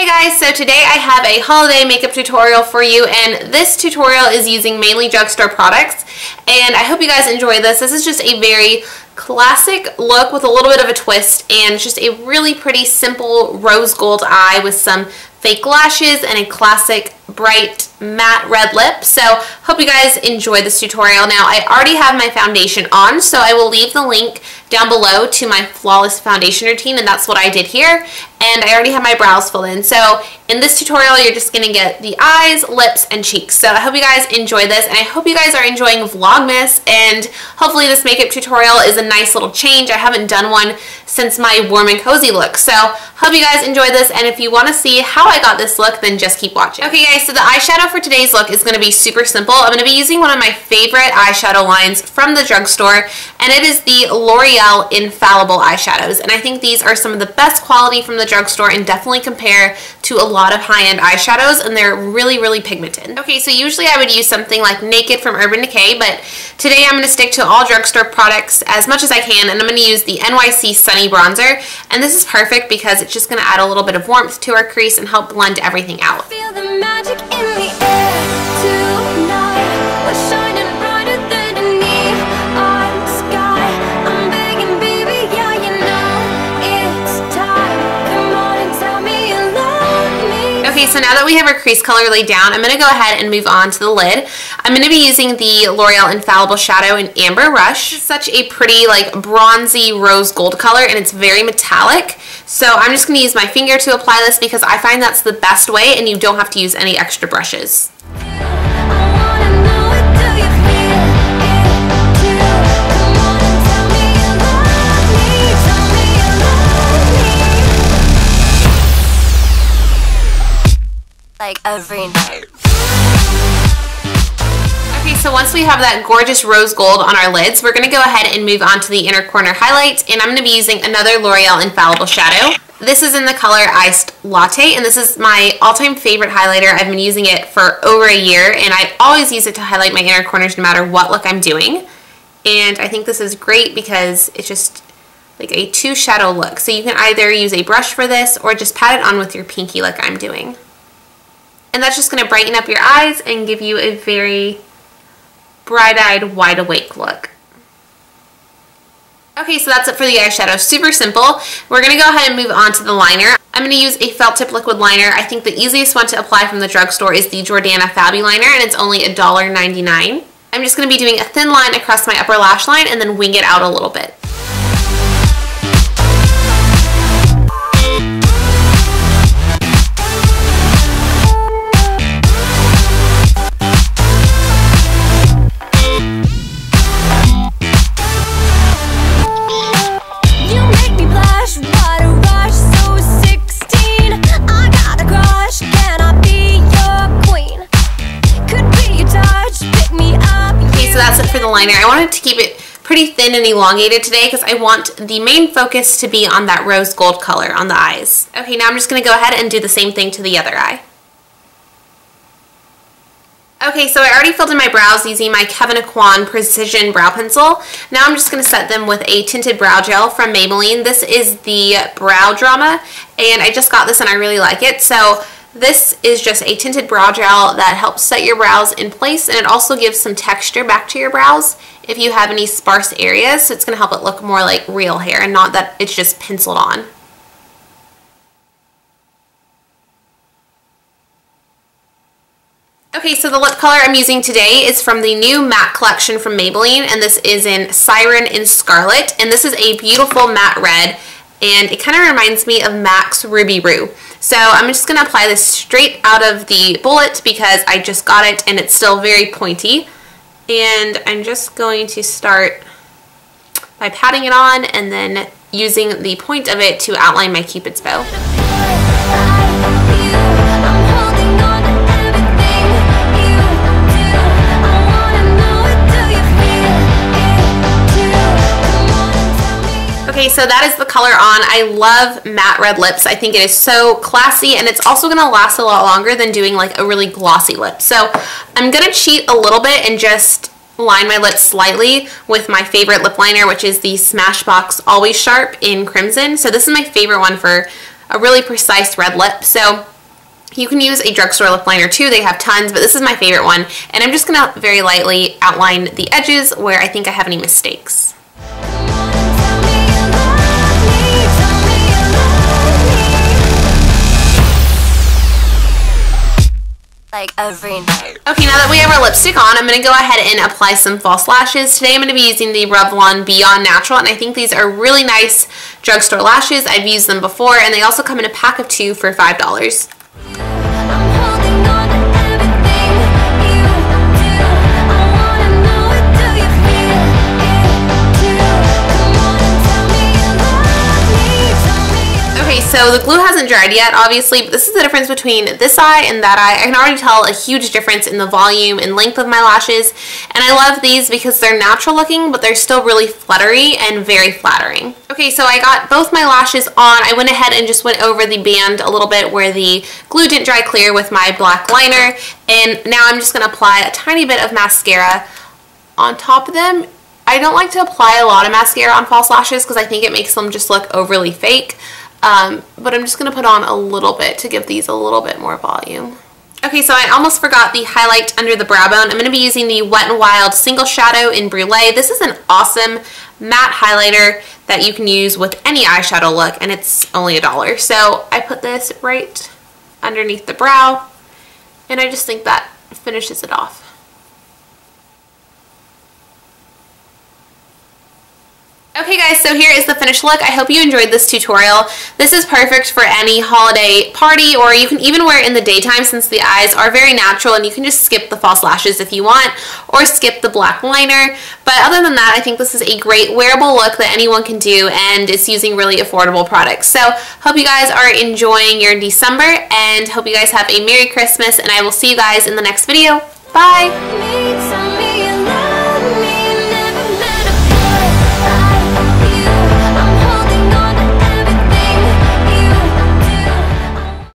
Hey guys, so today I have a holiday makeup tutorial for you, and this tutorial is using mainly drugstore products, and I hope you guys enjoy this. This is just a very classic look with a little bit of a twist, and just a really pretty simple rose gold eye with some fake lashes and a classic bright matte red lip. So hope you guys enjoy this tutorial. Now I already have my foundation on, so I will leave the link down below to my flawless foundation routine, and that's what I did here. And I already have my brows filled in. So in this tutorial you're just gonna get the eyes, lips, and cheeks. So I hope you guys enjoy this, and I hope you guys are enjoying Vlogmas, and hopefully this makeup tutorial is a nice little change. I haven't done one since my warm and cozy look. So hope you guys enjoy this, and if you want to see how I got this look, then just keep watching. Okay guys, so the eyeshadow for today's look is going to be super simple. I'm going to be using one of my favorite eyeshadow lines from the drugstore, and it is the L'Oreal Infallible eyeshadows. And I think these are some of the best quality from the drugstore and definitely compare to a lot of high-end eyeshadows, and they're really, really pigmented. Okay, so usually I would use something like Naked from Urban Decay, but today I'm going to stick to all drugstore products as much as I can, and I'm going to use the NYC Sunny Bronzer. And this is perfect because it's just going to add a little bit of warmth to our crease and help blend everything out. Feel the magic in the air tonight. We're shining brighter than a neon sky. I'm begging, baby, yeah, you know it's time. Come on and tell me you love me. Okay, so now that we have our crease color laid down, I'm going to go ahead and move on to the lid. I'm going to be using the L'Oreal Infallible Shadow in Amber Rush. It's such a pretty, like, bronzy rose gold color, and it's very metallic. So I'm just going to use my finger to apply this because I find that's the best way, and you don't have to use any extra brushes. Like every night. Okay, so once we have that gorgeous rose gold on our lids, we're going to go ahead and move on to the inner corner highlight, and I'm going to be using another L'Oreal Infallible shadow. This is in the color Iced Latte, and this is my all-time favorite highlighter. I've been using it for over a year, and I always use it to highlight my inner corners no matter what look I'm doing. And I think this is great because it's just like a two shadow look. So you can either use a brush for this or just pat it on with your pinky like I'm doing. And that's just going to brighten up your eyes and give you a very bright-eyed, wide-awake look. Okay, so that's it for the eyeshadow. Super simple. We're going to go ahead and move on to the liner. I'm going to use a felt tip liquid liner. I think the easiest one to apply from the drugstore is the Jordana Fabuliner, and it's only $1.99. I'm just going to be doing a thin line across my upper lash line and then wing it out a little bit. Liner. I wanted to keep it pretty thin and elongated today because I want the main focus to be on that rose gold color on the eyes. Okay, now I'm just going to go ahead and do the same thing to the other eye. Okay, so I already filled in my brows using my Kevyn Aucoin Precision Brow Pencil. Now I'm just going to set them with a tinted brow gel from Maybelline. This is the Brow Drama, and I just got this and I really like it. So this is just a tinted brow gel that helps set your brows in place, and it also gives some texture back to your brows if you have any sparse areas. So it's going to help it look more like real hair and not that it's just penciled on. Okay, so the lip color I'm using today is from the new matte collection from Maybelline, and this is in Siren and Scarlet, and this is a beautiful matte red, and it kind of reminds me of MAC's Ruby Roo. So I'm just going to apply this straight out of the bullet because I just got it and it's still very pointy. And I'm just going to start by patting it on and then using the point of it to outline my Cupid's bow. Okay, so that is the color on. I love matte red lips. I think it is so classy, and it's also going to last a lot longer than doing like a really glossy lip. So I'm going to cheat a little bit and just line my lips slightly with my favorite lip liner, which is the Smashbox Always Sharp in Crimson. So this is my favorite one for a really precise red lip. So You can use a drugstore lip liner too. They have tons, but this is my favorite one. And I'm just going to very lightly outline the edges where I think I have any mistakes. Like every night. Okay, now that we have our lipstick on, I'm going to go ahead and apply some false lashes. Today I'm going to be using the Revlon Beyond Natural, and I think these are really nice drugstore lashes. I've used them before, and they also come in a pack of 2 for $5. So the glue hasn't dried yet, obviously, but this is the difference between this eye and that eye. I can already tell a huge difference in the volume and length of my lashes, and I love these because they're natural looking, but they're still really fluttery and very flattering. Okay, so I got both my lashes on. I went ahead and just went over the band a little bit where the glue didn't dry clear with my black liner, and now I'm just going to apply a tiny bit of mascara on top of them. I don't like to apply a lot of mascara on false lashes because I think it makes them just look overly fake. But I'm just going to put on a little bit to give these a little bit more volume. Okay, so I almost forgot the highlight under the brow bone. I'm going to be using the Wet n Wild Single Shadow in Brulee. This is an awesome matte highlighter that you can use with any eyeshadow look, and it's only $1. So I put this right underneath the brow, and I just think that finishes it off. Okay guys, so here is the finished look. I hope you enjoyed this tutorial. This is perfect for any holiday party, or you can even wear it in the daytime since the eyes are very natural, and you can just skip the false lashes if you want, or skip the black liner. But other than that, I think this is a great wearable look that anyone can do, and it's using really affordable products. So hope you guys are enjoying your December, and hope you guys have a Merry Christmas, and I will see you guys in the next video. Bye!